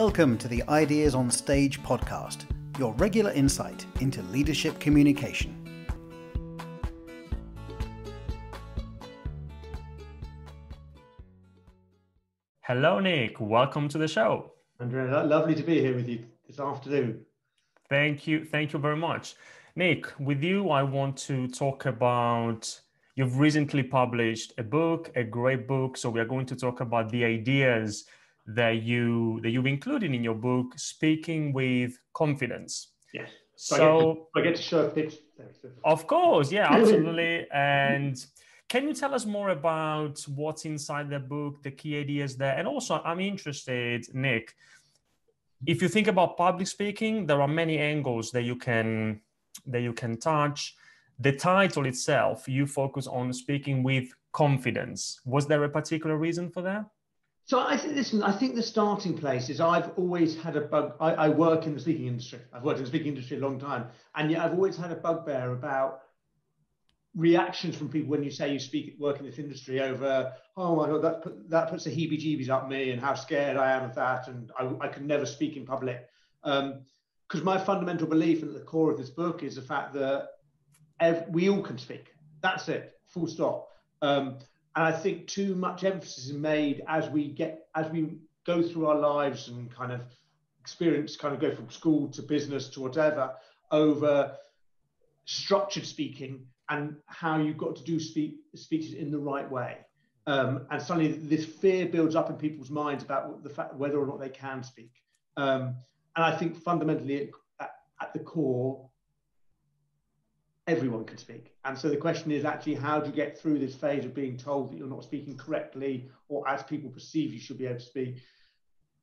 Welcome to the Ideas on Stage podcast, your regular insight into leadership communication. Hello, Nick. Welcome to the show. Andrea, lovely to be here with you this afternoon. Thank you very much. Nick, with you, I want to talk about, you've recently published a book, a great book. So we are going to talk about the ideas that you've included in your book, Speaking with Confidence. Yes. So I get to show a picture. Of course, yeah, absolutely. And can you tell us more about what's inside the book, the key ideas there? And also, I'm interested, Nick, if you think about public speaking, there are many angles that you can touch. The title itself, you focus on speaking with confidence. Was there a particular reason for that? So I think the starting place is I've always had a bug. I work in the speaking industry. I've worked in the speaking industry a long time. And yet I've always had a bugbear about reactions from people when you say you work in this industry over, oh my God, that puts the heebie-jeebies up me and how scared I am of that. And I can never speak in public. Because my fundamental belief at the core of this book is the fact that we all can speak. That's it, full stop. And I think too much emphasis is made as we go through our lives and kind of go from school to business to whatever, over structured speaking and how you've got to do speeches in the right way. And suddenly this fear builds up in people's minds about the fact whether or not they can speak. And I think fundamentally at the core, everyone can speak. And so the question is actually, how do you get through this phase of being told that you're not speaking correctly or as people perceive you should be able to speak?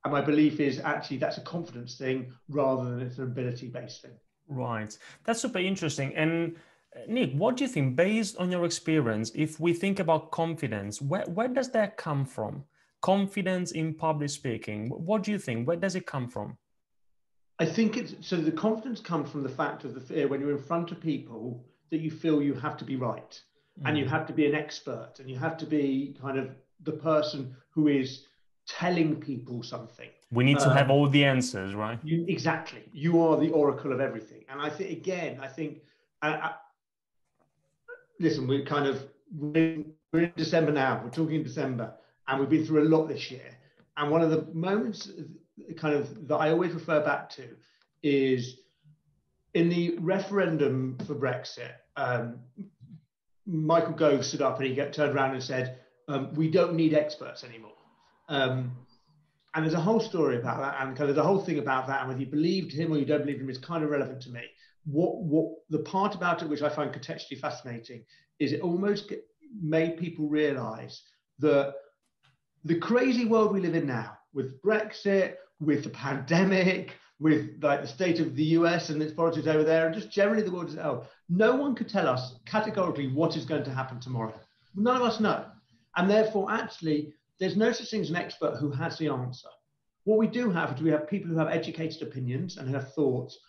And my belief is actually that's a confidence thing rather than it's an ability-based thing. Right. That's super interesting. And Nick, what do you think, based on your experience, if we think about confidence, where does that come from? Confidence in public speaking. What do you think? Where does it come from? I think the confidence comes from the fact of the fear when you're in front of people that you feel you have to be right and you have to be an expert and you have to be kind of the person who is telling people something. We need to have all the answers, right? Exactly. You are the oracle of everything. And I think, listen, we're in December now. We're talking December and we've been through a lot this year. And one of the moments that I always refer back to is in the referendum for Brexit, Michael Gove stood up and he turned around and said, we don't need experts anymore. And there's a whole story about that and kind of the whole thing about that, and whether you believed him or you don't believe him is kind of relevant to me. What the part about it which I find contextually fascinating is it almost made people realize that the crazy world we live in now, with Brexit, with the pandemic, with like the state of the US and its politics over there, and just generally the world as well, no one could tell us categorically what is going to happen tomorrow. None of us know. And therefore, actually, there's no such thing as an expert who has the answer. What we do have is we have people who have educated opinions and who have thoughts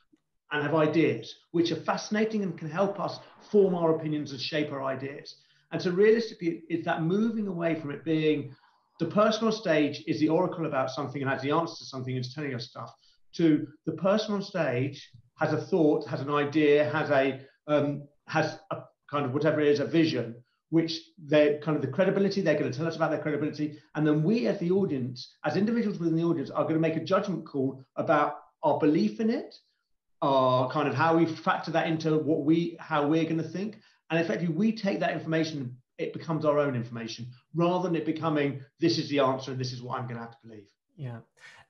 and have ideas, which are fascinating and can help us form our opinions and shape our ideas. And so realistically, it's that moving away from it being the person on stage is the oracle about something and has the answer to something and is telling us stuff, to the person on stage has a thought, has an idea, has a kind of whatever it is, a vision, which they're kind of the credibility, they're going to tell us about their credibility. And then we as the audience, as individuals within the audience, are going to make a judgment call about our belief in it, our kind of how we factor that into how we're going to think. And effectively, we take that information, it becomes our own information, rather than it becoming, this is the answer and this is what I'm going to have to believe. Yeah.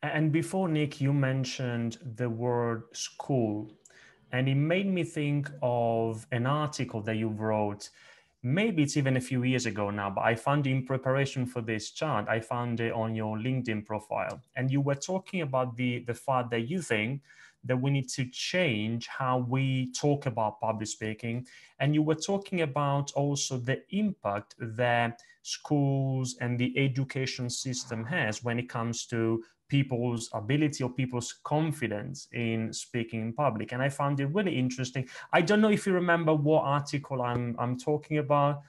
And before, Nick, you mentioned the word school, and it made me think of an article that you wrote. Maybe it's even a few years ago now, but I found it in preparation for this chat. I found it on your LinkedIn profile. And you were talking about the fact that you think that we need to change how we talk about public speaking. And you were talking about also the impact that schools and the education system has when it comes to people's ability or people's confidence in speaking in public. And I found it really interesting. I don't know if you remember what article I'm talking about.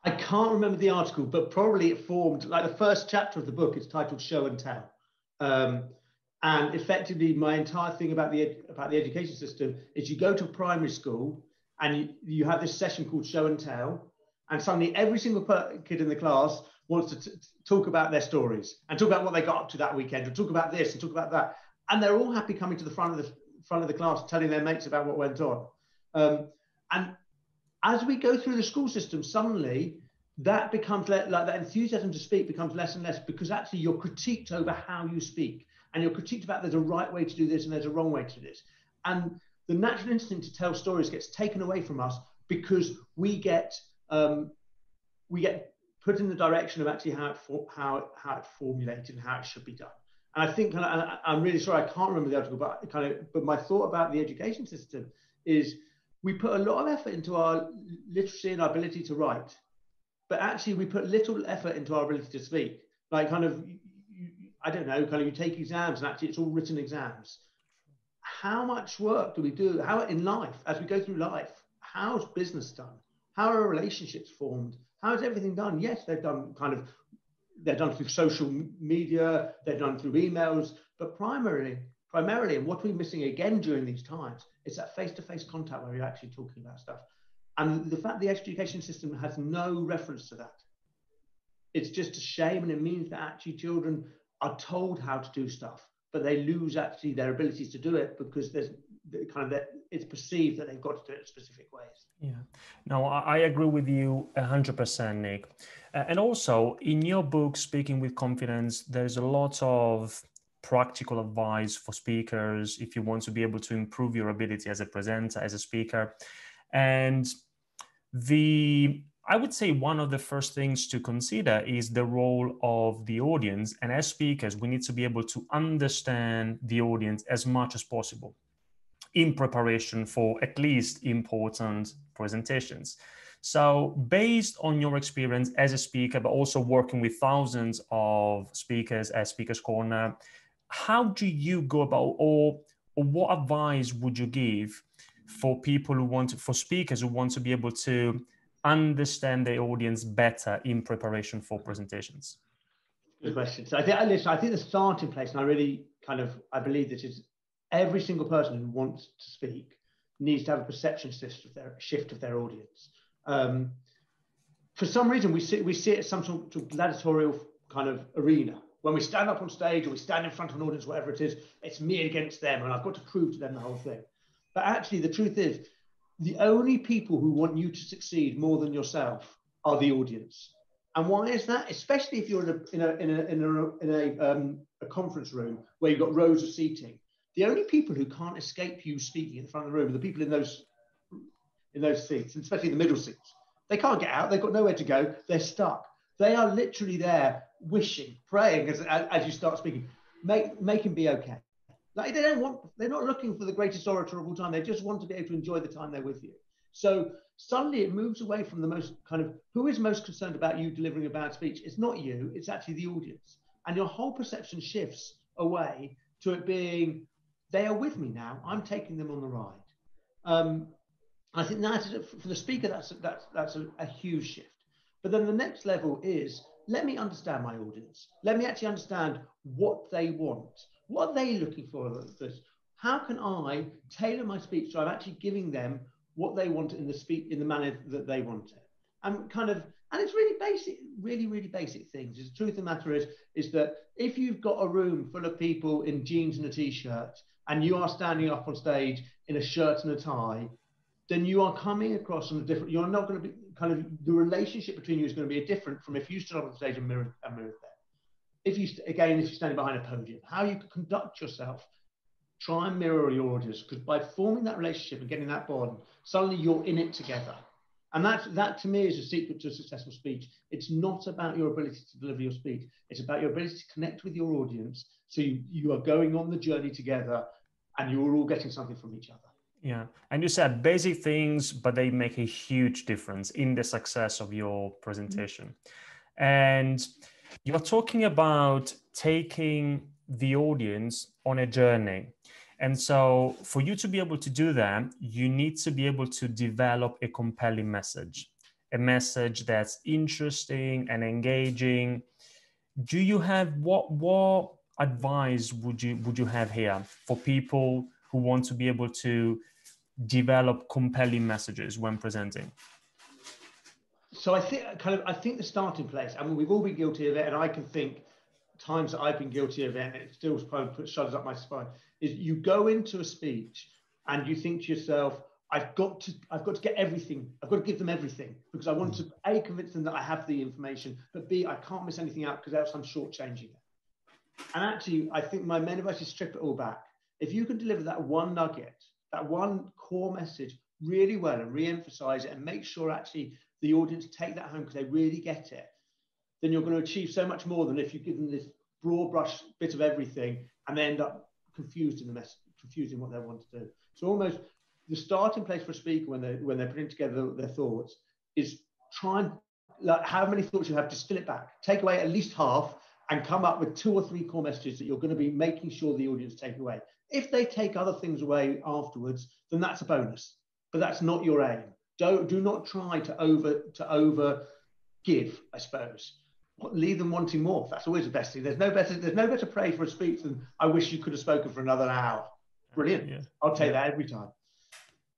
I can't remember the article, but probably it formed, like the first chapter of the book is titled Show and Tell. And effectively, my entire thing about the education system is you go to primary school and you have this session called show and tell, and suddenly every single kid in the class wants to talk about their stories and talk about what they got up to that weekend, or talk about this and talk about that, and they're all happy coming to the front of the class, telling their mates about what went on. And as we go through the school system, suddenly that becomes like that enthusiasm to speak becomes less and less, because actually you're critiqued over how you speak. And you're critiqued about there's a right way to do this and there's a wrong way to do this. And the natural instinct to tell stories gets taken away from us because we get put in the direction of actually how it formulated and how it should be done. And I think, and I'm really sorry, I can't remember the article, but my thought about the education system is we put a lot of effort into our literacy and our ability to write, but actually we put little effort into our ability to speak. Like I don't know, you take exams and actually it's all written exams. How much work do we do? How in life, as we go through life, how's business done? How are relationships formed? How is everything done? Yes, they're done through social media, they're done through emails, but primarily, and what we're missing again during these times, is that face-to-face contact where you're actually talking about stuff. And the fact the education system has no reference to that, it's just a shame, and it means that actually children are told how to do stuff, but they lose actually their abilities to do it because it's perceived that they've got to do it in specific ways. Yeah, no, I agree with you 100%, Nick. And also in your book, Speaking with Confidence, there's a lot of practical advice for speakers if you want to be able to improve your ability as a presenter, as a speaker. And I would say one of the first things to consider is the role of the audience. And as speakers, we need to be able to understand the audience as much as possible in preparation for at least important presentations. So based on your experience as a speaker, but also working with thousands of speakers at Speakers Corner, how do you go about, or what advice would you give for people for speakers who want to be able to understand the audience better in preparation for presentations? Good question. So I think the starting place, and I believe this is every single person who wants to speak needs to have a perception shift of their audience. For some reason, we see it as some sort of gladiatorial kind of arena. When we stand up on stage or we stand in front of an audience, whatever it is, it's me against them, and I've got to prove to them the whole thing. But actually, the truth is, the only people who want you to succeed more than yourself are the audience. And why is that? Especially if you're in a conference room where you've got rows of seating. The only people who can't escape you speaking in the front of the room are the people in those seats, and especially the middle seats. They can't get out. They've got nowhere to go. They're stuck. They are literally there, wishing, praying as you start speaking. Make him be okay. Like they're not looking for the greatest orator of all time. They just want to be able to enjoy the time they're with you. So suddenly it moves away from the most who is most concerned about you delivering a bad speech. It's not you. It's actually the audience, and your whole perception shifts away to it being, they are with me now. I'm taking them on the ride. I think that for the speaker, that's a huge shift. But then the next level is, let me understand my audience. Let me actually understand what they want. What are they looking for? How can I tailor my speech so I'm actually giving them what they want in the manner that they want it? And it's really basic, really basic things. The truth of the matter is that if you've got a room full of people in jeans and a t-shirt, and you are standing up on stage in a shirt and a tie, then you are coming across on a different, you're not going to be the relationship between you is going to be different from if you stood up on stage and mirrored them. If you're standing behind a podium, how you can conduct yourself, try and mirror your audience, because by forming that relationship and getting that bond, suddenly you're in it together. And that to me is a secret to a successful speech. It's not about your ability to deliver your speech. It's about your ability to connect with your audience. So you are going on the journey together and you're all getting something from each other. Yeah. And you said basic things, but they make a huge difference in the success of your presentation. And you're talking about taking the audience on a journey. And so for you to be able to do that, you need to be able to develop a compelling message, a message that's interesting and engaging. Do you have, what advice would you have here for people who want to be able to develop compelling messages when presenting? So I think the starting place, I mean, we've all been guilty of it, and I can think times that I've been guilty of it, and it still kind of puts shudders up my spine, is you go into a speech and you think to yourself, I've got to get everything. I've got to give them everything because I want to A, convince them that I have the information, but B, I can't miss anything out because else I'm shortchanging it. And actually, I think my main advice is strip it all back. If you can deliver that one nugget, that one core message really well and re-emphasize it and make sure actually the audience take that home because they really get it, then you're going to achieve so much more than if you give them this broad brush bit of everything and they end up confused in the message, confused in what they want to do. So almost the starting place for a speaker when they're putting together their thoughts is try and, like, how many thoughts you have, distill it back, take away at least half and come up with 2 or 3 core messages that you're going to be making sure the audience take away. If they take other things away afterwards, then that's a bonus, but that's not your aim. Do not try to over give, I suppose. Leave them wanting more. That's always the best thing. There's no better praise for a speech than I wish you could have spoken for another hour. Brilliant. Yeah. I'll take that every time.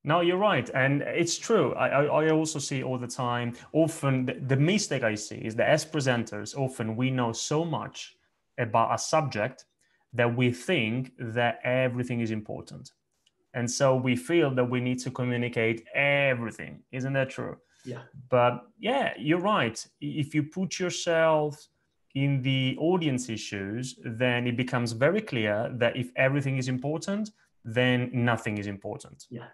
No, you're right. And it's true. I also see all the time, often the mistake I see is that as presenters, often we know so much about a subject that we think that everything is important. And so we feel that we need to communicate everything. Isn't that true? Yeah. But yeah, you're right. If you put yourself in the audience's shoes, then it becomes very clear that if everything is important, then nothing is important. Yeah.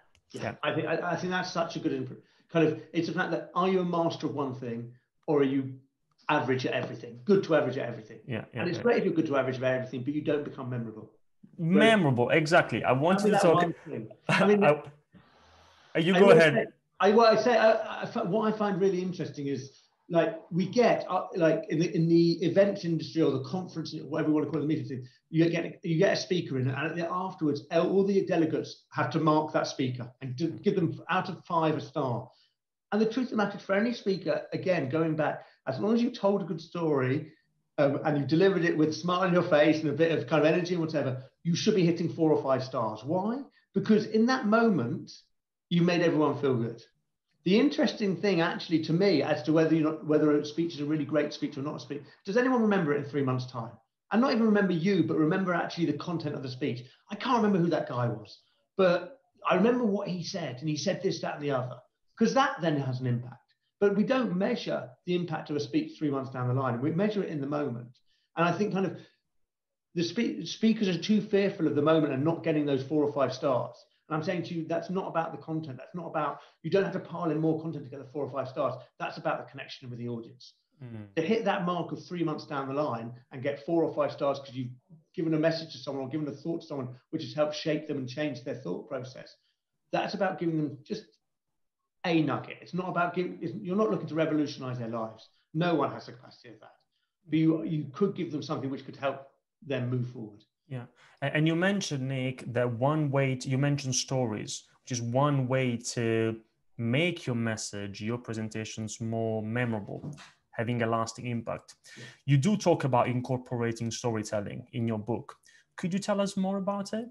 I think that's such a good input. Kind of, it's the fact that, are you a master of one thing or are you average at everything? Good to average at everything. And it's great if you're good to average at everything, but you don't become memorable. Memorable, exactly. I wanted to talk. I mean, you go ahead. What I find really interesting is, like, we get like in the events industry or the conference, whatever you want to call the meeting, you get a speaker in, and afterwards all the delegates have to mark that speaker and give them out of 5 a star. And the truth of the matter is, for any speaker, again, going back, as long as you told a good story and you delivered it with a smile on your face and a bit of kind of energy and whatever, you should be hitting 4 or 5 stars. Why? Because in that moment, you made everyone feel good. The interesting thing, actually, to me, as to whether a speech is a really great speech or not a speech, does anyone remember it in 3 months' time? And not even remember you, but remember actually the content of the speech. I can't remember who that guy was, but I remember what he said, and he said this, that, and the other, because that then has an impact. But we don't measure the impact of a speech 3 months down the line. We measure it in the moment. And I think kind of the speakers are too fearful of the moment and not getting those 4 or 5 stars. And I'm saying to you, that's not about the content. That's not about, you don't have to pile in more content to get the 4 or 5 stars. That's about the connection with the audience. To hit that mark of 3 months down the line and get 4 or 5 stars because you've given a message to someone or given a thought to someone which has helped shape them and change their thought process. That's about giving them just a nugget. It's not about you're not looking to revolutionize their lives. No one has the capacity of that. But you could give them something which could help them move forward. Yeah. And you mentioned, Nick, that one way you mentioned stories, which is one way to make your message, your presentations more memorable, having a lasting impact. Yeah. You do talk about incorporating storytelling in your book. Could you tell us more about it?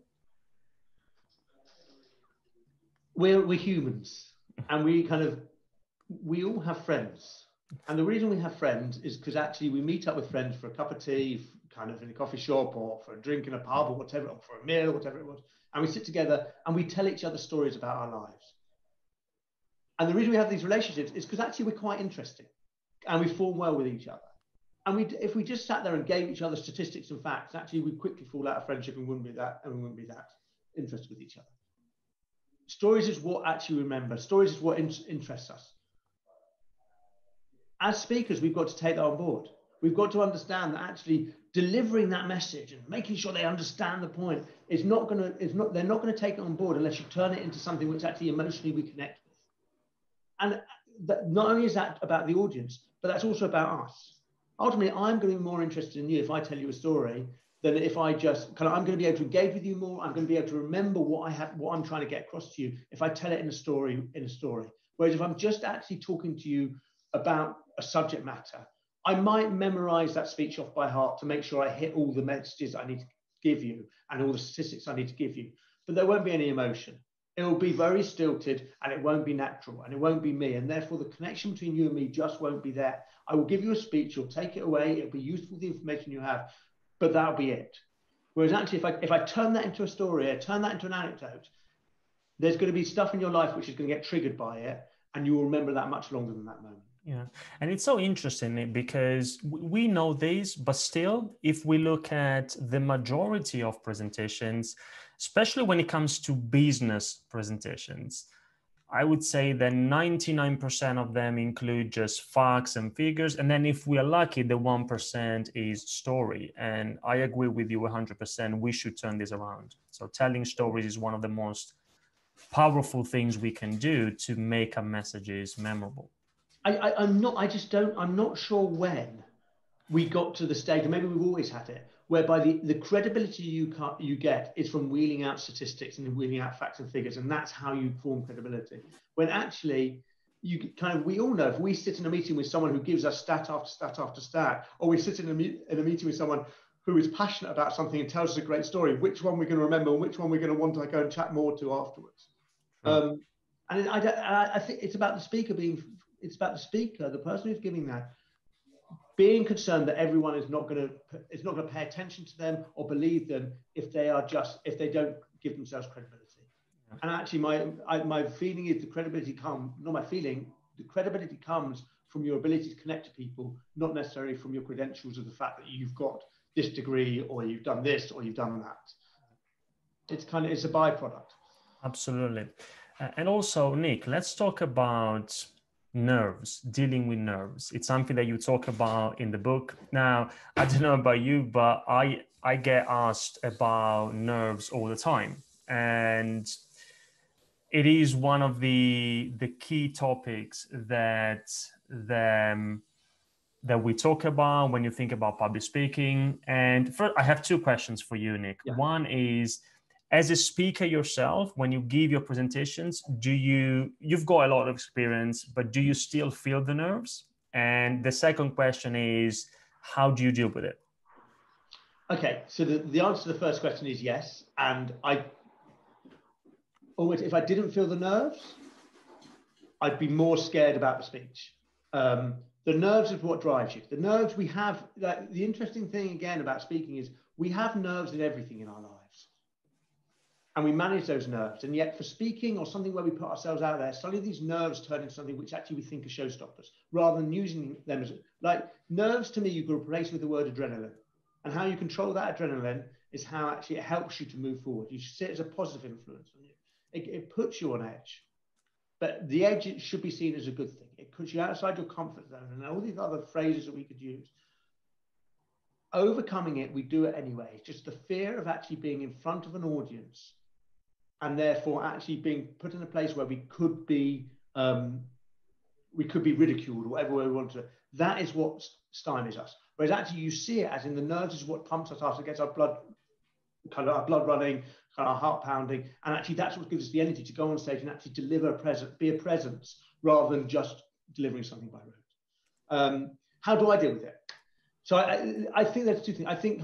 We're humans, and we all have friends. And the reason we have friends is because actually we meet up with friends for a cup of tea, kind of in a coffee shop, or for a drink in a pub, or whatever, or for a meal, or whatever it was. And we sit together and we tell each other stories about our lives. And the reason we have these relationships is because actually we're quite interesting and we form well with each other. And if we just sat there and gave each other statistics and facts, actually we'd quickly fall out of friendship and we wouldn't be that interested with each other. Stories is what actually we remember. Stories is what interests us. As speakers, we've got to take that on board. We've got to understand that actually delivering that message and making sure they understand the point they're not going to take it on board unless you turn it into something which actually emotionally we connect with. And not only is that about the audience, but that's also about us. Ultimately, I'm going to be more interested in you if I tell you a story than if I'm going to be able to engage with you more. I'm going to be able to remember what I'm trying to get across to you if I tell it in a story. Whereas if I'm just actually talking to you about a subject matter, I might memorize that speech off by heart to make sure I hit all the messages I need to give you and all the statistics I need to give you, but there won't be any emotion. It will be very stilted and it won't be natural and it won't be me. And therefore the connection between you and me just won't be there. I will give you a speech, you'll take it away, it'll be useful, the information you have, but that'll be it. Whereas actually, if I turn that into a story, I turn that into an anecdote, there's going to be stuff in your life which is going to get triggered by it, and you will remember that much longer than that moment. Yeah, and it's so interesting because we know this, but still, if we look at the majority of presentations, especially when it comes to business presentations, I would say that 99% of them include just facts and figures. And then if we are lucky, the 1% is story. And I agree with you 100%. We should turn this around. So telling stories is one of the most powerful things we can do to make our messages memorable. I'm not sure when we got to the stage, and maybe we've always had it, whereby the credibility you get is from wheeling out statistics and wheeling out facts and figures, and that's how you form credibility. When actually, we all know if we sit in a meeting with someone who gives us stat after stat after stat, or we sit in a meeting with someone who is passionate about something and tells us a great story, which one we're going to remember and which one we're going to want to go and chat more to afterwards. And I think it's about the speaker the person who's giving that, being concerned that everyone is not going to pay attention to them or believe them if they don't give themselves credibility. Yeah. And actually, my feeling is the credibility comes from your ability to connect to people, not necessarily from your credentials of the fact that you've got this degree or you've done this or you've done that. It's a byproduct. Absolutely. And also, Nick, let's talk about nerves, dealing with nerves. It's something that you talk about in the book. Now, I don't know about you, but I get asked about nerves all the time. And it is one of the key topics that we talk about when you think about public speaking. And first, I have two questions for you, Nick. Yeah. One is, as a speaker yourself, when you give your presentations, you've got a lot of experience, but do you still feel the nerves? And the second question is, how do you deal with it? Okay, so the answer to the first question is yes. And if I didn't feel the nerves, I'd be more scared about the speech. The nerves is what drives you. The nerves we have, the interesting thing again about speaking is we have nerves in everything in our lives. And we manage those nerves. And yet for speaking or something where we put ourselves out there, suddenly these nerves turn into something which actually we think are showstoppers, rather than using them as, like nerves to me, you could replace with the word adrenaline. And how you control that adrenaline is how actually it helps you to move forward. You should see it as a positive influence on you. It puts you on edge. But the edge should be seen as a good thing. It puts you outside your comfort zone and all these other phrases that we could use. Overcoming it, we do it anyway. It's just the fear of actually being in front of an audience and therefore actually being put in a place where we could be ridiculed or whatever way we want to. That is what stymies us. Whereas actually you see it as in the nerves is what pumps us up, gets our blood running, kind of our heart pounding, and actually that's what gives us the energy to go on stage and actually deliver be a presence rather than just delivering something by rote. How do I deal with it? So I think there's two things. I think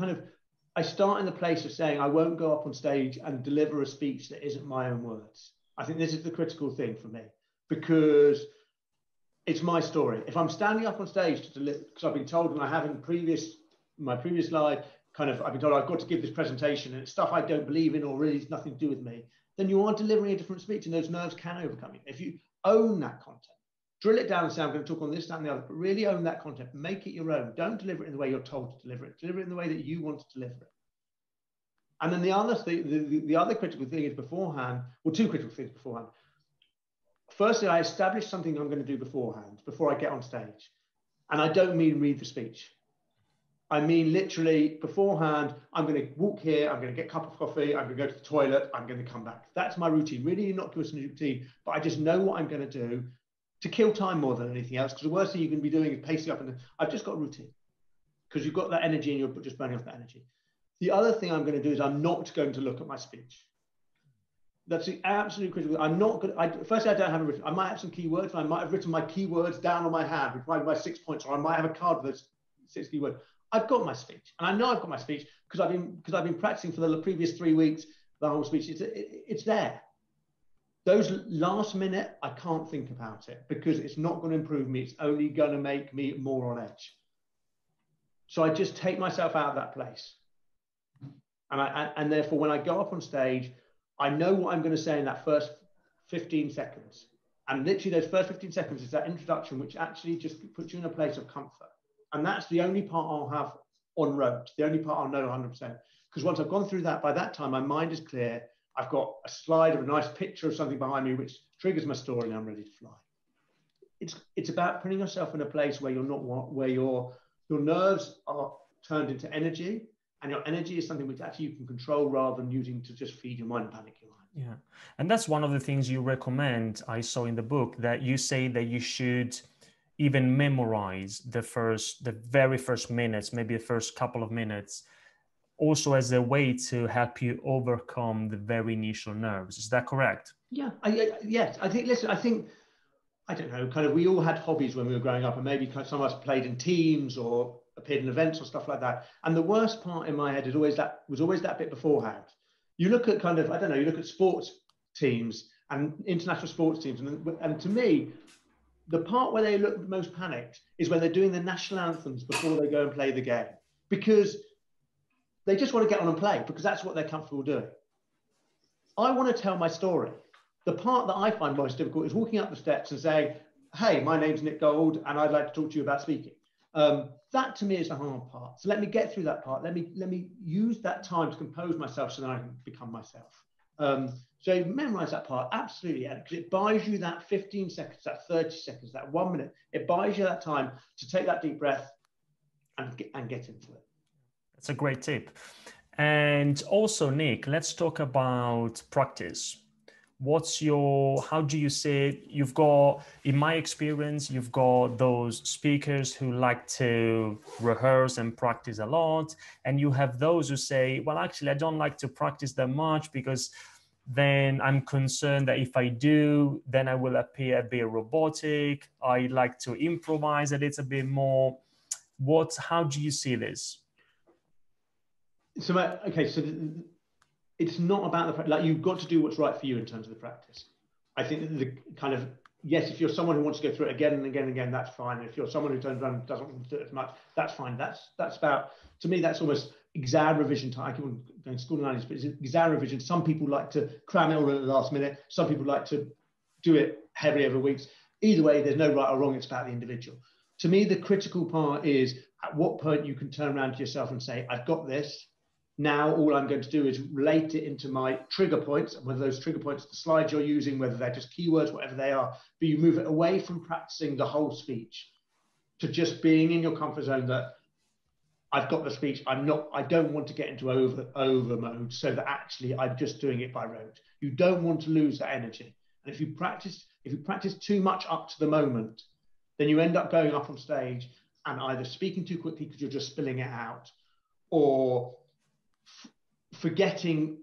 I start in the place of saying I won't go up on stage and deliver a speech that isn't my own words. I think this is the critical thing for me because it's my story. If I'm standing up on stage to deliver, because I've been told, and I have in my previous slide, I've been told I've got to give this presentation and it's stuff I don't believe in or really has nothing to do with me, then you are delivering a different speech and those nerves can overcome you. If you own that content, drill it down and say, I'm going to talk on this, that, and the other, but really own that content, make it your own. Don't deliver it in the way you're told to deliver it. Deliver it in the way that you want to deliver it. And then the other thing, the other critical thing is beforehand, well, two critical things beforehand. Firstly, I establish something I'm going to do beforehand, before I get on stage. And I don't mean read the speech. I mean, literally beforehand, I'm going to walk here, I'm going to get a cup of coffee, I'm going to go to the toilet, I'm going to come back. That's my routine, really innocuous routine, but I just know what I'm going to do to kill time more than anything else, because the worst thing you can be doing is pacing up, and I've just got a routine, because you've got that energy and you're just burning off that energy. The other thing I'm going to do is I'm not going to look at my speech. That's the absolute critical. I'm not good. Firstly, I don't have a written. I might have some keywords, and I might have written my keywords down on my hand, which might be my 6 points, or I might have a card with those 6 keywords. I've got my speech, and I know I've got my speech because I've been practicing for the previous 3 weeks. The whole speech, it's there. Those last minute, I can't think about it because it's not going to improve me. It's only going to make me more on edge. So I just take myself out of that place, and therefore, when I go up on stage, I know what I'm going to say in that first 15 seconds. And literally those first 15 seconds is that introduction, which actually just puts you in a place of comfort. And that's the only part I'll have on rote, the only part I'll know 100%. Because once I've gone through that, by that time, my mind is clear. I've got a slide of a nice picture of something behind me, which triggers my story, and I'm ready to fly. It's about putting yourself in a place where you're not, where your nerves are turned into energy, and your energy is something which actually you can control rather than using to just feed your mind and panic your mind. Yeah. And that's one of the things you recommend, I saw in the book, that you say that you should even memorize the very first minutes, maybe the first couple of minutes, also as a way to help you overcome the very initial nerves. Is that correct? Yeah. Yes. I think, I don't know, kind of, we all had hobbies when we were growing up, and maybe some of us played in teams or appeared in events or stuff like that. And the worst part in my head was always that bit beforehand. You look at kind of, I don't know, you look at sports teams and international sports teams, and to me, the part where they look most panicked is when they're doing the national anthems before they go and play the game, because they just want to get on and play because that's what they're comfortable doing. I want to tell my story. The part that I find most difficult is walking up the steps and saying, hey, my name's Nick Gold, and I'd like to talk to you about speaking. That to me is the hard part. So let me get through that part. Let me use that time to compose myself so that I can become myself. So memorize that part, absolutely, because it buys you that 15 seconds, that 30 seconds, that 1 minute. It buys you that time to take that deep breath and get into it. That's a great tip. And also, Nick, let's talk about practice. How do you say it? You've got, in my experience, you've got those speakers who like to rehearse and practice a lot. And you have those who say, well, actually, I don't like to practice that much because then I'm concerned that if I do, then I will appear a bit robotic. I like to improvise a little bit more. How do you see this? So, okay, so it's not about the, like, you've got to do what's right for you in terms of the practice. I think the kind of, yes, if you're someone who wants to go through it again and again and again, that's fine. If you're someone who turns around and doesn't want to do it as much, that's fine. That's about, to me, that's almost exam revision time. I keep on going to school in the 90s, but it's exam revision. Some people like to cram it all in at the last minute. Some people like to do it heavily over weeks. Either way, there's no right or wrong. It's about the individual. To me, the critical part is at what point you can turn around to yourself and say, I've got this. Now, all I'm going to do is relate it into my trigger points, and whether those trigger points, the slides you're using, whether they're just keywords, whatever they are, but you move it away from practicing the whole speech to just being in your comfort zone that I've got the speech. I don't want to get into over mode so that actually I'm just doing it by rote. You don't want to lose that energy. And if you practice too much up to the moment, then you end up going up on stage and either speaking too quickly because you're just spilling it out, or forgetting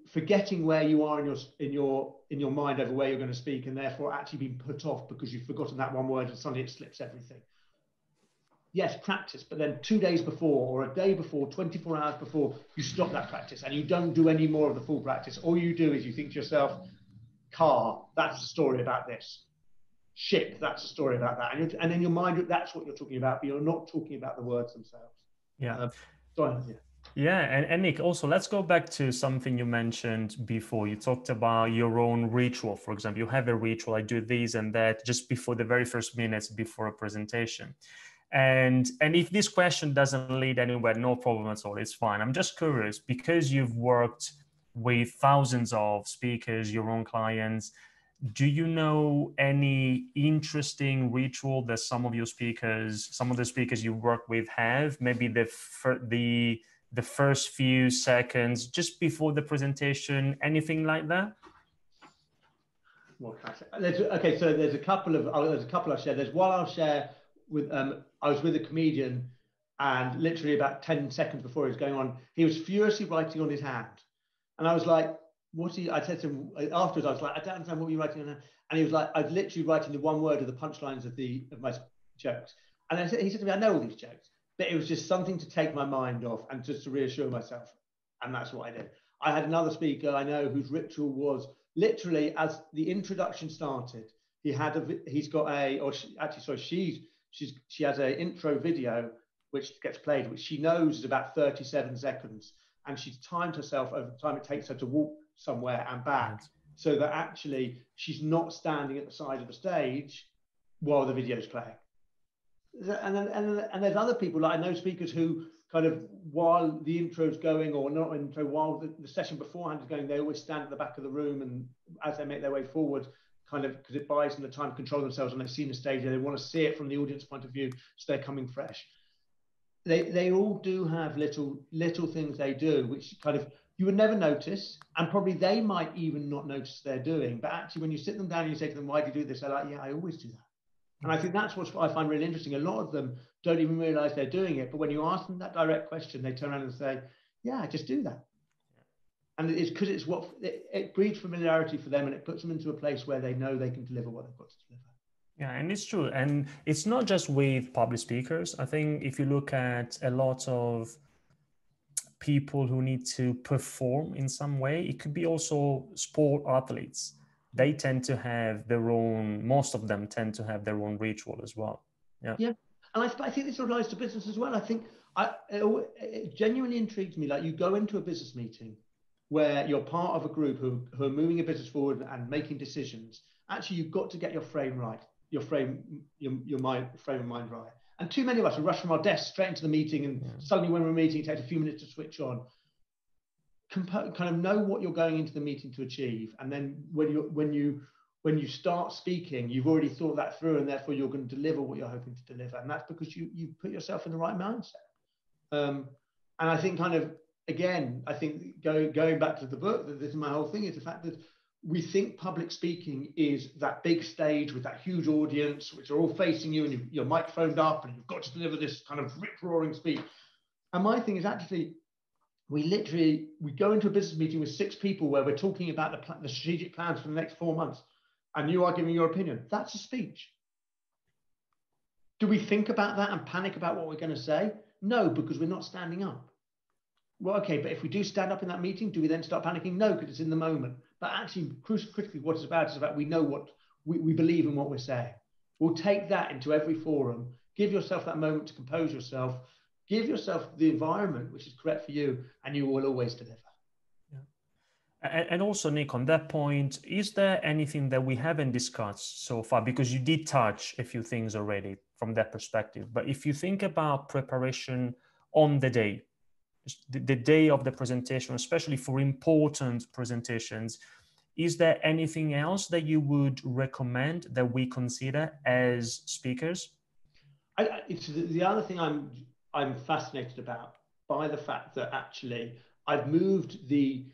where you are in your mind over where you're going to speak, and therefore actually being put off because you've forgotten that one word and suddenly it slips everything. Yes, practice, but then 2 days before or a day before, 24 hours before, you stop that practice and you don't do any more of the full practice. All you do is you think to yourself, car, that's a story about this. Ship, that's a story about that. And in your mind, that's what you're talking about, but you're not talking about the words themselves. Yeah. Yeah. Yeah, and Nick, also, let's go back to something you mentioned before. You talked about your own ritual. For example, you have a ritual, I do this and that just before the very first minutes before a presentation. And if this question doesn't lead anywhere, no problem at all, it's fine. I'm just curious, because you've worked with thousands of speakers, your own clients, do you know any interesting ritual that some of the speakers you work with have? Maybe the first few seconds just before the presentation, anything like that? What can I say? Okay, so there's a couple I'll share. There's one I'll share with, I was with a comedian, and literally about 10 seconds before he was going on, he was furiously writing on his hand. And I was like, I said to him afterwards, I was like, I don't understand what you're writing on. And he was like, I was literally writing the one word of the punchlines of my jokes. And he said to me, I know all these jokes, but it was just something to take my mind off and just to reassure myself. And that's what I did. I had another speaker I know whose ritual was literally, as the introduction started, she has an intro video which gets played, which she knows is about 37 seconds. And she's timed herself over the time it takes her to walk somewhere and back, right, so that actually she's not standing at the side of the stage while the video's playing. And there's other people, like I know speakers who kind of, while the intro's going, or not intro, while the session beforehand is going, they always stand at the back of the room, and as they make their way forward, kind of, because it buys them the time to control themselves, and they've seen the stage and they want to see it from the audience point of view, so they're coming fresh. They all do have little things they do, which kind of you would never notice, and probably they might even not notice they're doing. But actually, when you sit them down and you say to them, "Why do you do this?" They're like, "Yeah, I always do that." And I think that's what I find really interesting. A lot of them don't even realize they're doing it, but when you ask them that direct question, they turn around and say, "Yeah, I just do that." And it's because it breeds familiarity for them, and it puts them into a place where they know they can deliver what they've got to deliver. Yeah, and it's true. And it's not just with public speakers. I think if you look at a lot of people who need to perform in some way, it could be also sport athletes. They tend to have their own, most of them tend to have their own ritual as well. Yeah. Yeah. And I think this applies to business as well. I think it genuinely intrigues me. Like, you go into a business meeting where you're part of a group who are moving a business forward and making decisions. Actually, you've got to get your frame right. Your frame of mind right. And too many of us are rushed from our desks straight into the meeting, and suddenly when we're meeting, it takes a few minutes to switch on. Kind of know what you're going into the meeting to achieve, and then when you start speaking, you've already thought that through, and therefore you're going to deliver what you're hoping to deliver, and that's because you put yourself in the right mindset. And I think kind of, again, I think going back to the book, that this is my whole thing, is the fact that we think public speaking is that big stage with that huge audience, which are all facing you, and you're microphoned up, and you've got to deliver this kind of rip-roaring speech. And my thing is actually, we go into a business meeting with 6 people where we're talking about the strategic plans for the next 4 months, and you are giving your opinion. That's a speech. Do we think about that and panic about what we're going to say? No, because we're not standing up. Well, okay, but if we do stand up in that meeting, do we then start panicking? No, because it's in the moment. But actually, critically, what it's about is about we know what we believe in what we're saying. We'll take that into every forum. Give yourself that moment to compose yourself. Give yourself the environment which is correct for you, and you will always deliver. Yeah. And also, Nick, on that point, is there anything that we haven't discussed so far? Because you did touch a few things already from that perspective. But if you think about preparation on the day, the day of the presentation, especially for important presentations, is there anything else that you would recommend that we consider as speakers? It's the other thing I'm fascinated about, by the fact that actually I've moved the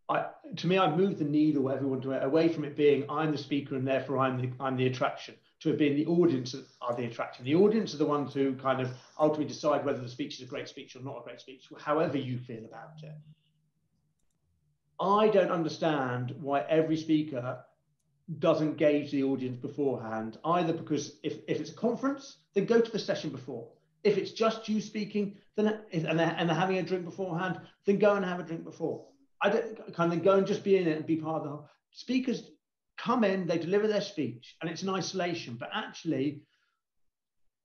needle, everyone, away from it being I'm the speaker and therefore I'm the attraction, to it being the audience are the attraction. The audience are the ones who kind of ultimately decide whether the speech is a great speech or not a great speech, however you feel about it. I don't understand why every speaker doesn't gauge the audience beforehand, either because if it's a conference, then go to the session before. If it's just you speaking, then and they're having a drink beforehand, then go and have a drink before. I don't kind of go and just be in it and be part of the whole. Speakers come in, they deliver their speech, and it's in isolation. But actually,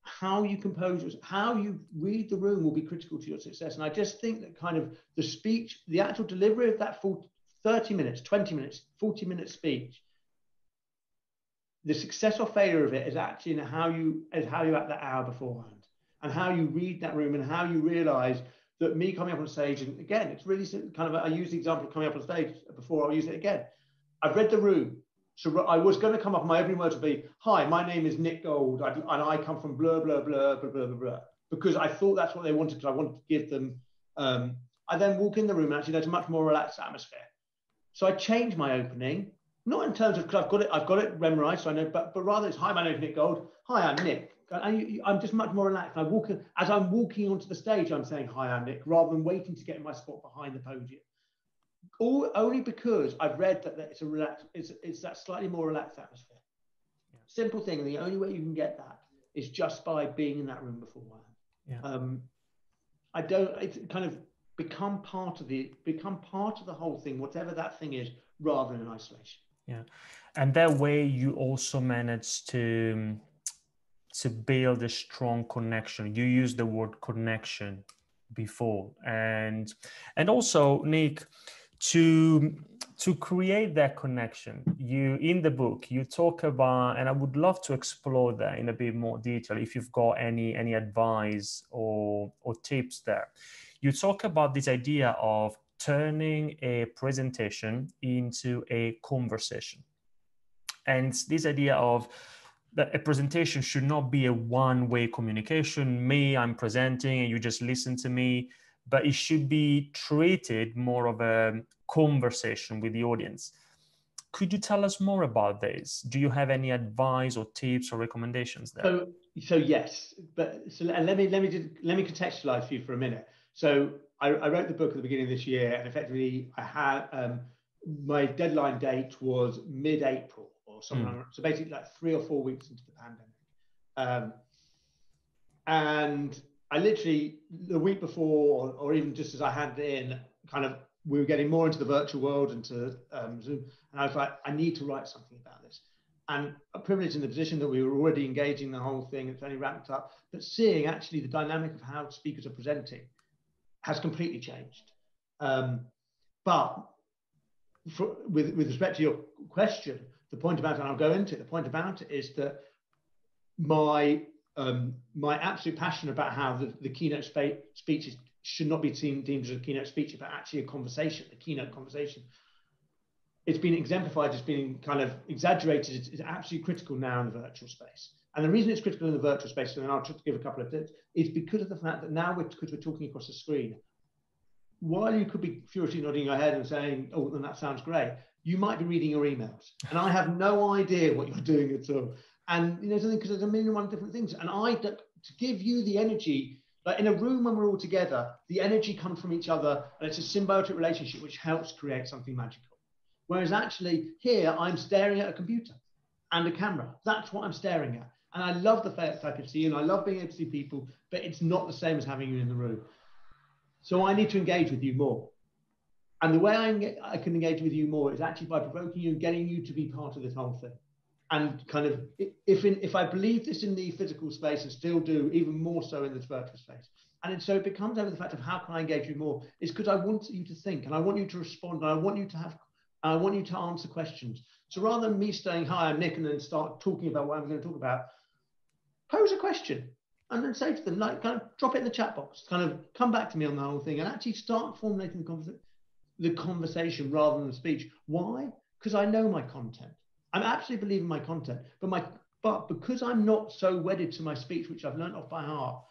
how you compose, how you read the room will be critical to your success. And I just think that kind of the speech, the actual delivery of that full 30 minutes, 20 minutes, 40-minute speech, the success or failure of it is actually in how you act that hour beforehand, and how you read that room, and how you realize that me coming up on stage, and again, it's really kind of, I use the example of coming up on stage before, I'll use it again. I've read the room. So I was going to come up, my opening words would be, "Hi, my name is Nick Gold, and I come from blah, blah, blah, blah, blah, blah, blah," because I thought that's what they wanted, because I wanted to give them, I then walk in the room, and actually there's a much more relaxed atmosphere. So I changed my opening, not in terms of, because I've got it memorized, so I know, but rather it's, "Hi, my name is Nick Gold. Hi, I'm Nick." I'm just much more relaxed. As I'm walking onto the stage, I'm saying, "Hi, I'm Nick," rather than waiting to get in my spot behind the podium. only because I've read that it's that slightly more relaxed atmosphere. Yeah. Simple thing, and the only way you can get that is just by being in that room beforehand. Yeah. It's kind of become part of the whole thing, whatever that thing is, rather than in isolation. Yeah, and that way you also manage to build a strong connection. You used the word connection before, and also, Nick, to create that connection, you in the book you talk about, and I would love to explore that in a bit more detail if you've got any advice or tips there. You talk about this idea of turning a presentation into a conversation, and this idea of that a presentation should not be a one-way communication. I'm presenting and you just listen to me, but it should be treated more of a conversation with the audience. Could you tell us more about this? Do you have any advice or tips or recommendations there? So yes, but let me contextualize for you for a minute. So I wrote the book at the beginning of this year, and effectively I had my deadline date was mid-April or somewhere. So basically, like 3 or 4 weeks into the pandemic, and I literally the week before, or even just as I handed it in, kind of we were getting more into the virtual world, into Zoom, and I was like, I need to write something about this. And a privilege in the position that we were already engaging the whole thing, it's only wrapped up, but seeing actually the dynamic of how speakers are presenting has completely changed. But with respect to your question, the point about it, and I'll go into it, the point about it is that my absolute passion about how the keynote speeches should not be deemed as a keynote speech, but actually a conversation, a keynote conversation. It's been exemplified, it's been kind of exaggerated, it's absolutely critical now in the virtual space. And the reason it's critical in the virtual space, and I'll try to give a couple of tips, is because of the fact that now, because we're talking across the screen, while you could be furiously nodding your head and saying, oh, then that sounds great, you might be reading your emails. And I have no idea what you're doing at all. And, you know, because there's a million and one different things. And to give you the energy, like in a room when we're all together, the energy comes from each other, and it's a symbiotic relationship which helps create something magical. Whereas actually here, I'm staring at a computer and a camera. That's what I'm staring at. And I love the fact I can see you, and I love being able to see people, but it's not the same as having you in the room. So I need to engage with you more. And the way I can engage with you more is actually by provoking you and getting you to be part of this whole thing. And kind of, if I believe this in the physical space and still do, even more so in this virtual space. And so it becomes over the fact of how can I engage you more, is because I want you to think, and I want you to respond, and I want you to answer questions. So rather than me saying, hi, I'm Nick, and then start talking about what I'm going to talk about, pose a question and then say to them, like, kind of drop it in the chat box, kind of come back to me on the whole thing and actually start formulating the conversation rather than the speech. Why? Because I know my content. I'm absolutely believing my content, but because I'm not so wedded to my speech, which I've learned off by heart,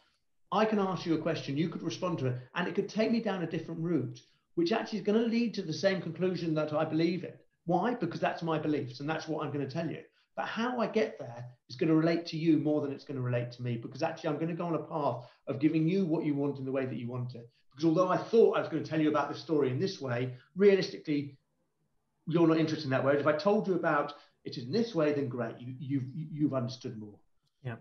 I can ask you a question, you could respond to it, and it could take me down a different route, which actually is going to lead to the same conclusion that I believe in. Why? Because that's my beliefs, and that's what I'm going to tell you. But how I get there is going to relate to you more than it's going to relate to me, because actually I'm going to go on a path of giving you what you want in the way that you want it. Because although I thought I was going to tell you about this story in this way, realistically, you're not interested in that way. If I told you about it in this way, then great, you've understood more. Yeah,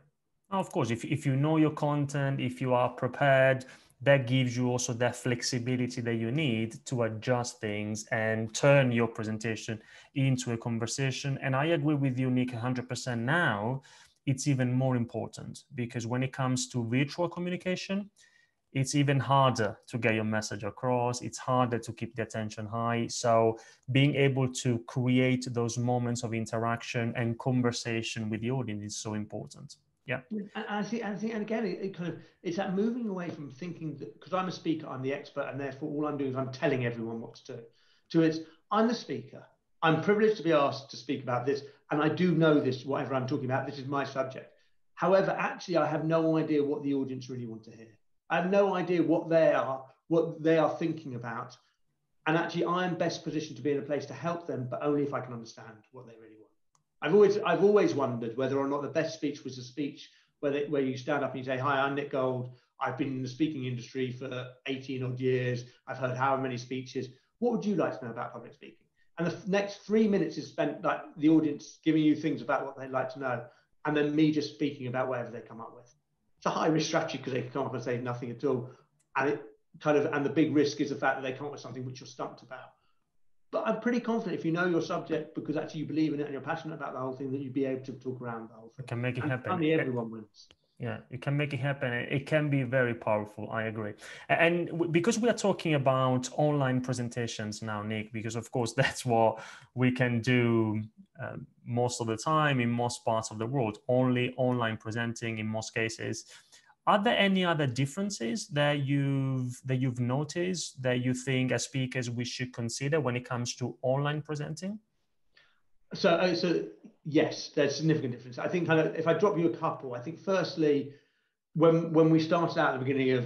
of course, if you know your content, if you are prepared, that gives you also that flexibility that you need to adjust things and turn your presentation into a conversation. And I agree with you, Nick, 100% now. It's even more important because when it comes to virtual communication, it's even harder to get your message across. It's harder to keep the attention high. So being able to create those moments of interaction and conversation with the audience is so important. Yeah. And I think, and again, it's that moving away from thinking that, because I'm a speaker, I'm the expert, and therefore all I'm doing is I'm telling everyone what to do. To it's, I'm the speaker. I'm privileged to be asked to speak about this, and I do know this, whatever I'm talking about, this is my subject. However, actually, I have no idea what the audience really want to hear. I have no idea what they are thinking about. And actually, I am best positioned to be in a place to help them, but only if I can understand what they really want. I've always wondered whether or not the best speech was a speech where you stand up and you say, hi, I'm Nick Gold. I've been in the speaking industry for 18 odd years. I've heard however many speeches. what would you like to know about public speaking? And the next 3 minutes is spent like the audience giving you things about what they'd like to know, and then me just speaking about whatever they come up with. It's a high risk strategy because they can come up and say nothing at all, and the big risk is the fact that they come up with something which you're stumped about. But I'm pretty confident if you know your subject, because actually you believe in it and you're passionate about the whole thing, that you'd be able to talk around the whole thing. You can make it happen. Only everyone wins. Yeah, you can make it happen. It can be very powerful. I agree. And because we are talking about online presentations now, Nick, because of course that's what we can do most of the time in most parts of the world, only online presenting in most cases. Are there any other differences that you've noticed that you think as speakers we should consider when it comes to online presenting? So yes, there's significant difference. I think kind of if I drop you a couple, I think firstly, when we started out at the beginning of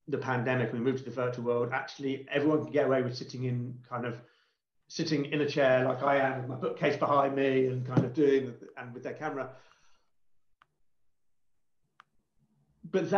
the pandemic, we moved to the virtual world. Actually, everyone could get away with sitting in a chair like I am with my bookcase behind me and kind of and with their camera. But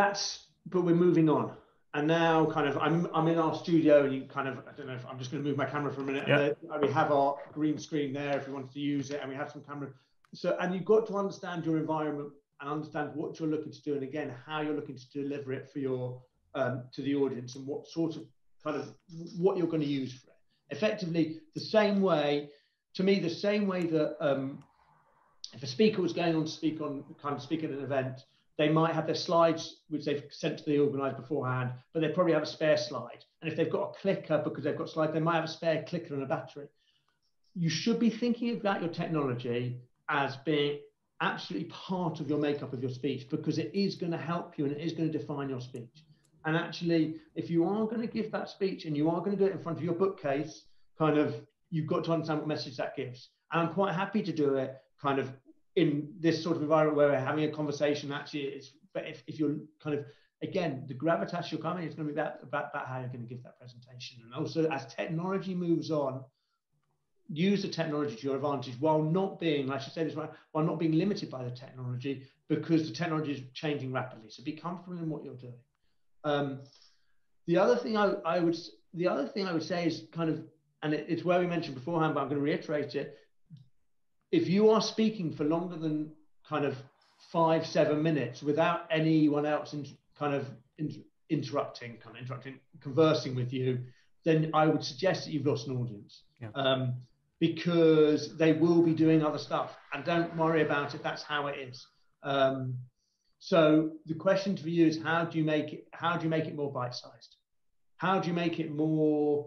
we're moving on. And now kind of I'm in our studio, and you kind of, I don't know if I'm just going to move my camera for a minute. Yeah. We have our green screen there if you wanted to use it, and we have some camera. So, and you've got to understand your environment and understand what you're looking to do, and again, how you're looking to deliver it for your to the audience, and what sort of kind of what you're going to use for it. Effectively, the same way that if a speaker was going on to speak at an event, they might have their slides, which they've sent to the organizer beforehand, but they probably have a spare slide. And if they've got a clicker, because they've got slides, they might have a spare clicker and a battery. You should be thinking about your technology as being absolutely part of your makeup of your speech, because it is going to help you and it is going to define your speech. And actually, if you are going to give that speech and you are going to do it in front of your bookcase, kind of, you've got to understand what message that gives. And I'm quite happy to do it kind of in this sort of environment where we're having a conversation. Actually, but if you're kind of, again, the gravitas you're coming is going to be about how you're going to give that presentation. And also, as technology moves on, use the technology to your advantage while not being, I should say this right, while not being limited by the technology, because the technology is changing rapidly. So be comfortable in what you're doing. The other thing I would say is kind of, and it's where we mentioned beforehand, but I'm going to reiterate it. If you are speaking for longer than kind of 5-7 minutes without anyone else interrupting, conversing with you, then I would suggest that you've lost an audience. Yeah. Because they will be doing other stuff, and don't worry about it. That's how it is. So the question for you is, how do you make it more bite-sized? How do you make it more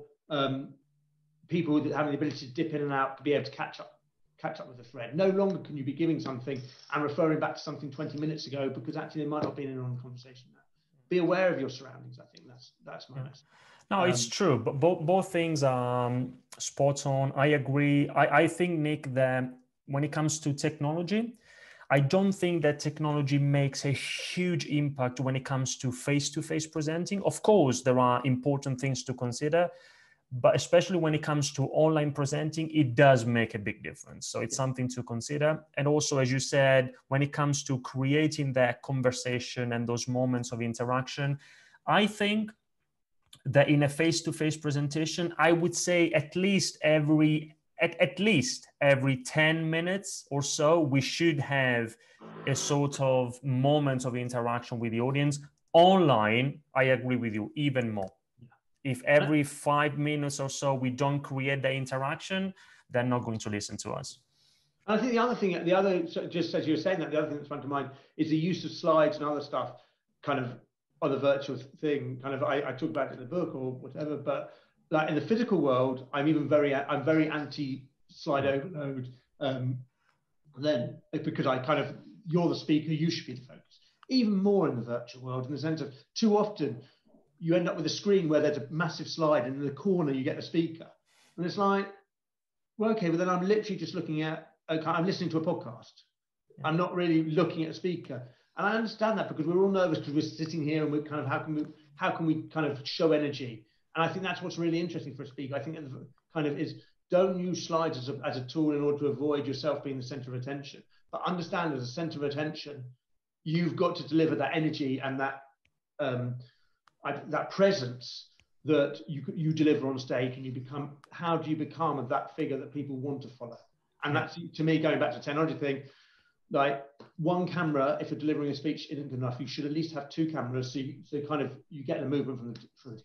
people that have the ability to dip in and out to be able to catch up with the thread? No longer can you be giving something and referring back to something 20 minutes ago, because actually there might not be an on conversation now. Be aware of your surroundings. I think that's my message. No, it's true. But both things are spot on. I agree. I think, Nick, that when it comes to technology, I don't think that technology makes a huge impact when it comes to face-to-face presenting. Of course, there are important things to consider, but especially when it comes to online presenting, it does make a big difference. So it's something to consider. And also, as you said, when it comes to creating that conversation and those moments of interaction, I think that in a face-to-face presentation, I would say at least every 10 minutes or so, we should have a sort of moment of interaction with the audience. Online, I agree with you, even more. If every 5 minutes or so we don't create the interaction, they're not going to listen to us. I think just as you were saying that, the other thing that's front of mind is the use of slides and other stuff, kind of on the virtual thing. Kind of, I talk about it in the book or whatever, but like in the physical world, I'm very anti slide overload. Then because you're the speaker, you should be the focus. Even more in the virtual world, in the sense of too often you end up with a screen where there's a massive slide, and in the corner you get the speaker, and it's like, well, okay, but then I'm literally just I'm listening to a podcast. Yeah. I'm not really looking at a speaker, and I understand that, because we're all nervous because we're sitting here and we're kind of, how can we kind of show energy? And I think that's what's really interesting for a speaker. I think it kind of is, don't use slides as a tool in order to avoid yourself being the center of attention, but understand as a center of attention, you've got to deliver that energy and that presence that you deliver on stage, and how do you become that figure that people want to follow? And that's, to me, going back to the technology thing, like one camera, if you're delivering a speech, isn't good enough. You should at least have two cameras, so you get the movement from the cameras.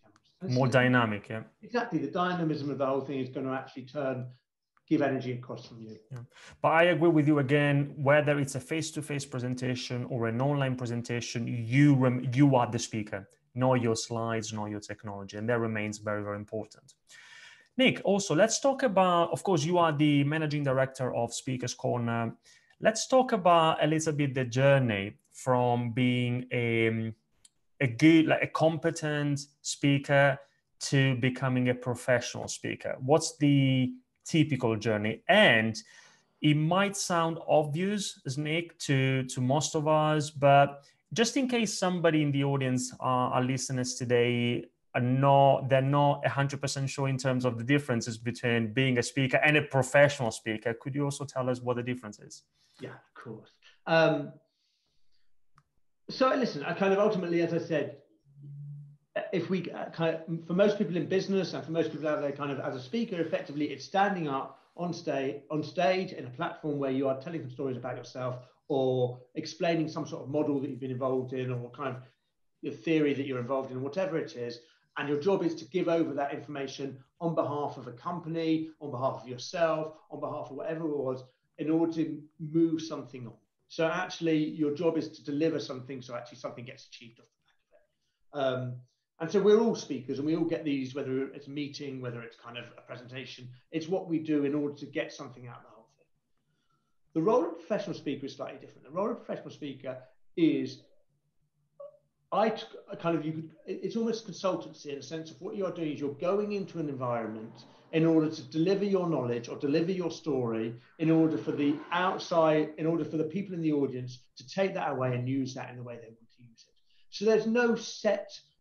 More dynamic, yeah. Exactly, the dynamism of the whole thing is going to actually give energy across from you. Yeah. But I agree with you again, whether it's a face-to-face presentation or an online presentation, you are the speaker, not your slides, not your technology, and that remains very, very important. Nick, also, let's talk about, of course, you are the managing director of Speakers Corner. Let's talk about a little bit the journey from being a good, like a competent speaker to becoming a professional speaker. What's the typical journey? And it might sound obvious, Nick, to most of us, but just in case somebody in the audience, our listeners today, they're not 100% sure in terms of the differences between being a speaker and a professional speaker, could you also tell us what the difference is? Yeah, of course. So listen, I kind of ultimately, as I said, if we for most people in business and for most people out there, kind of as a speaker, effectively, it's standing up on stage in a platform where you are telling some stories about yourself or explaining some sort of model that you've been involved in, or kind of the theory that you're involved in, whatever it is. And your job is to give over that information on behalf of a company, on behalf of yourself, on behalf of whatever it was, in order to move something on. So actually, your job is to deliver something, so actually something gets achieved off the back of it. And so we're all speakers, and we all get these, whether it's a meeting, whether it's kind of a presentation. It's what we do in order to get something out of the whole thing. The role of a professional speaker is slightly different. The role of a professional speaker is, it's almost consultancy in the sense of what you are doing is you're going into an environment in order to deliver your knowledge or deliver your story, in order for the people in the audience to take that away and use that in the way they want to use it. So there's no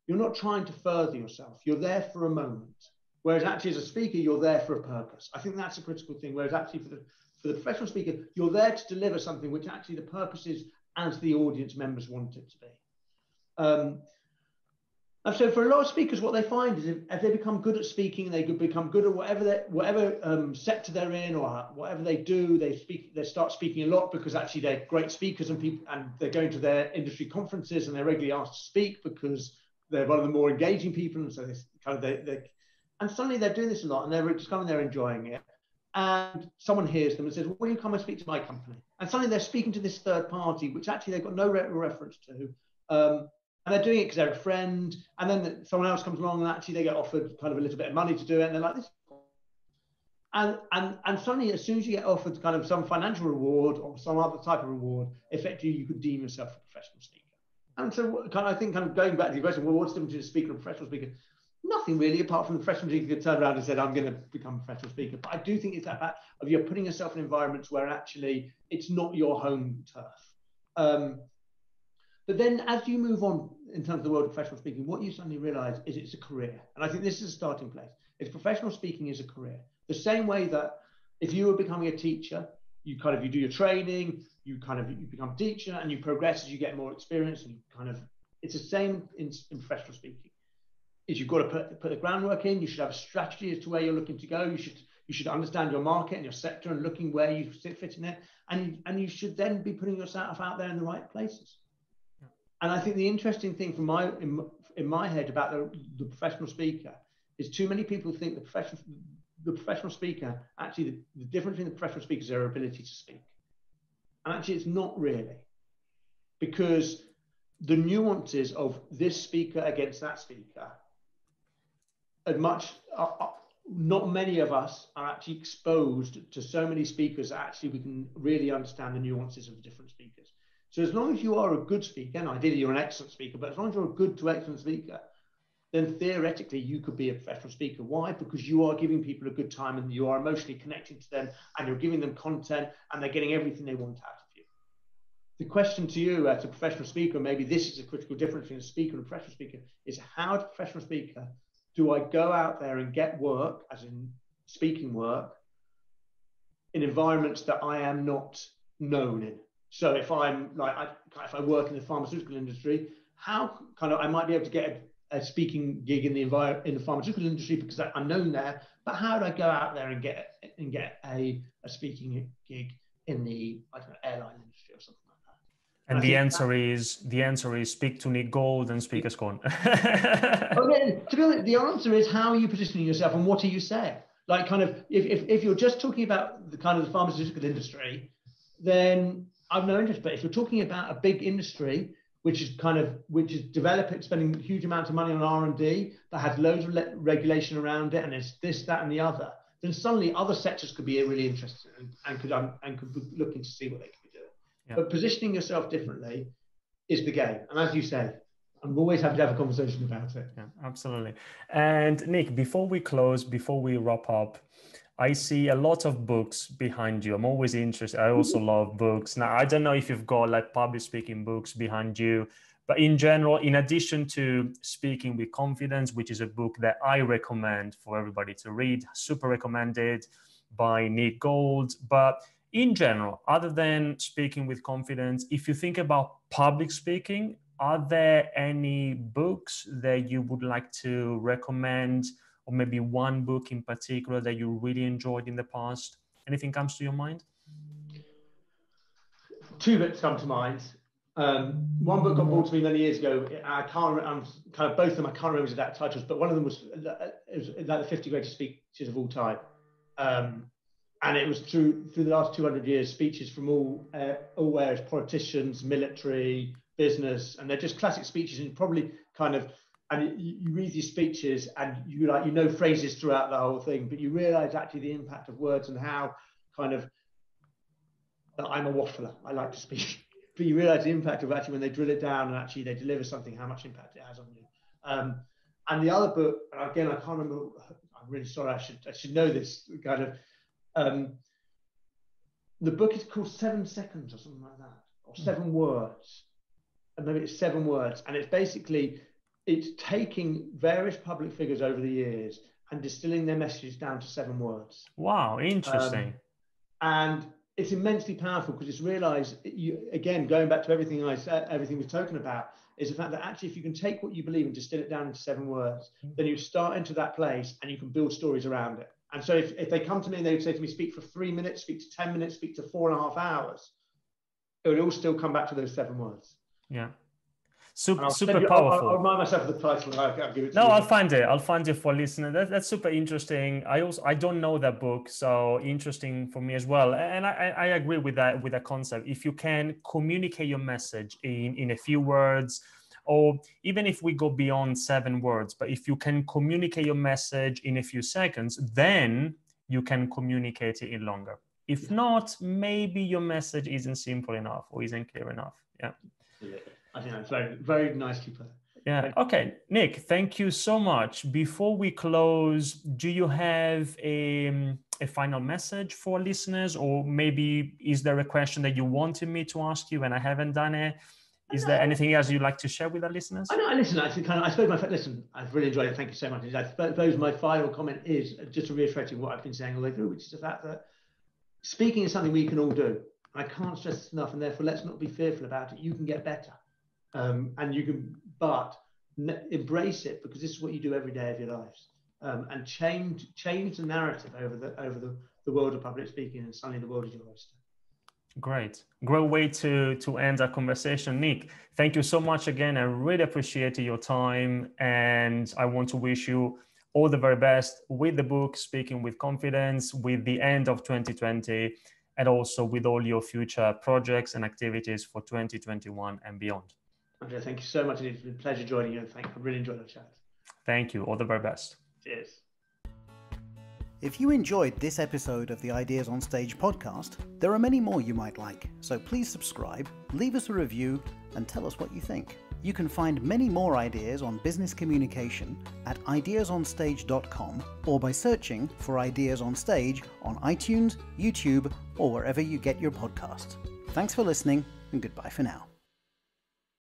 you're not trying to further yourself. You're there for a moment. Whereas actually as a speaker, you're there for a purpose. I think that's a critical thing. Whereas actually for the professional speaker, you're there to deliver something which actually the purpose is as the audience members want it to be. And so for a lot of speakers, what they find is if they become good at speaking, they could become good at whatever sector they're in or whatever they do. They start speaking a lot because actually they're great speakers, and they're going to their industry conferences and they're regularly asked to speak because they're one of the more engaging people. And so and suddenly they're doing this a lot, and they're discovering they're enjoying it. And someone hears them and says, well, will you come and speak to my company? And suddenly they're speaking to this third party, which actually they've got no reference to. And they're doing it because they're a friend, and then someone else comes along and actually they get offered kind of a little bit of money to do it, and they're like, this. And suddenly, as soon as you get offered kind of some financial reward or some other type of reward, effectively you could deem yourself a professional speaker. And so I think kind of going back to the question, well, what's the difference between a speaker and a professional speaker? Nothing really, apart from the professional speaker could turn around and said, I'm going to become a professional speaker. But I do think it's that fact of you're putting yourself in environments where actually it's not your home turf. But then as you move on in terms of the world of professional speaking, what you suddenly realize is it's a career. And I think this is a starting place. It's professional speaking is a career. The same way that if you were becoming a teacher, you do your training, you become a teacher and you progress as you get more experience, and it's the same in professional speaking. Is you've got to put the groundwork in, you should have a strategy as to where you're looking to go, you should understand your market and your sector and looking where you fit in it, and you should then be putting yourself out there in the right places. And I think the interesting thing in my head about the professional speaker is too many people think the professional speaker, actually the difference between the professional speaker is their ability to speak. And actually it's not really, because the nuances of this speaker against that speaker not many of us are actually exposed to so many speakers that actually we can really understand the nuances of the different speakers. So as long as you are a good speaker, and ideally you're an excellent speaker, but as long as you're a good to excellent speaker, then theoretically you could be a professional speaker. Why? Because you are giving people a good time and you are emotionally connecting to them and you're giving them content and they're getting everything they want out of you. The question to you as a professional speaker, maybe this is a critical difference between a speaker and a professional speaker, is how as a professional speaker do I go out there and get work, as in speaking work, in environments that I am not known in? So if I work in the pharmaceutical industry, how I might be able to get a speaking gig in the pharmaceutical industry because I'm known there, but how do I go out there and get a speaking gig in the, I don't know, airline industry or something like that? And the answer is speak to Nick Gold and speak as Con. Okay, to be honest, the answer is, how are you positioning yourself and what are you saying? Like, kind of, if you're just talking about the kind of the pharmaceutical industry, then I've no interest. But if you're talking about a big industry which is developing, spending huge amounts of money on R&D, that has loads of regulation around it, and it's this, that, and the other, then suddenly other sectors could be really interested and could be looking to see what they could be doing. Yeah. But positioning yourself differently is the game. And as you say, I'm always happy to have a conversation about it. Yeah, absolutely. And Nick, before we close, before we wrap up, I see a lot of books behind you. I'm always interested. I also love books. Now, I don't know if you've got like public speaking books behind you, but in general, in addition to Speaking with Confidence, which is a book that I recommend for everybody to read, super recommended by Nick Gold. But in general, other than Speaking with Confidence, if you think about public speaking, are there any books that you would like to recommend, or maybe one book in particular that you really enjoyed in the past? Anything comes to your mind? Two books come to mind. One book got brought to me many years ago. I can't remember, both of them, I can't remember the exact titles, but one of them was like the 50 greatest speeches of all time. And it was through the last 200 years, speeches from all areas, politicians, military, business, and they're just classic speeches, and probably kind of, and you read these speeches and you know phrases throughout the whole thing, but you realize actually the impact of words and how kind of, I'm a waffler, I like to speak, but you realize the impact of actually when they drill it down and actually they deliver something, how much impact it has on you. And the other book, again, I can't remember, I'm really sorry, I should know this kind of, the book is called 7 Seconds or something like that, or 7 Words. And maybe it's 7 words, and it's basically, it's taking various public figures over the years and distilling their messages down to 7 words. Wow, interesting. And it's immensely powerful because it's realized, again, going back to everything I said, everything we've spoken about, is the fact that actually if you can take what you believe and distill it down into 7 words, then you start into that place and you can build stories around it. And so if they come to me and they would say to me, speak for 3 minutes, speak to 10 minutes, speak to 4.5 hours, it would all still come back to those 7 words. Yeah, super powerful. I'll remind myself of the title. I'll give it to you. I'll find it for listeners. That's super interesting. I don't know that book, so interesting for me as well. And I agree with that concept. If you can communicate your message in a few words, or even if we go beyond 7 words, but if you can communicate your message in a few seconds, then you can communicate it in longer. If not, maybe your message isn't simple enough or isn't clear enough. Yeah. I think that's very, very nicely put. Yeah. Okay, Nick, thank you so much. Before we close, do you have a final message for listeners, or maybe is there a question that you wanted me to ask you and I haven't done it? Is there anything else you'd like to share with our listeners? I've really enjoyed it. Thank you so much. I suppose my final comment is just reiterating what I've been saying all the way through, which is the fact that speaking is something we can all do. I can't stress this enough, and therefore let's not be fearful about it. You can get better, and you can, but embrace it, because this is what you do every day of your lives, and change the narrative over the world of public speaking, and suddenly the world is your oyster. Great way to end our conversation, Nick. Thank you so much again. I really appreciate your time, and I want to wish you all the very best with the book, Speaking with Confidence, with the end of 2020, and also with all your future projects and activities for 2021 and beyond. Andrea, thank you so much. It's been a pleasure joining you. I really enjoyed the chat. Thank you. All the very best. Cheers. If you enjoyed this episode of the Ideas on Stage podcast, there are many more you might like. So please subscribe, leave us a review, and tell us what you think. You can find many more ideas on business communication at ideasonstage.com, or by searching for Ideas on Stage on iTunes, YouTube, or wherever you get your podcasts. Thanks for listening, and goodbye for now.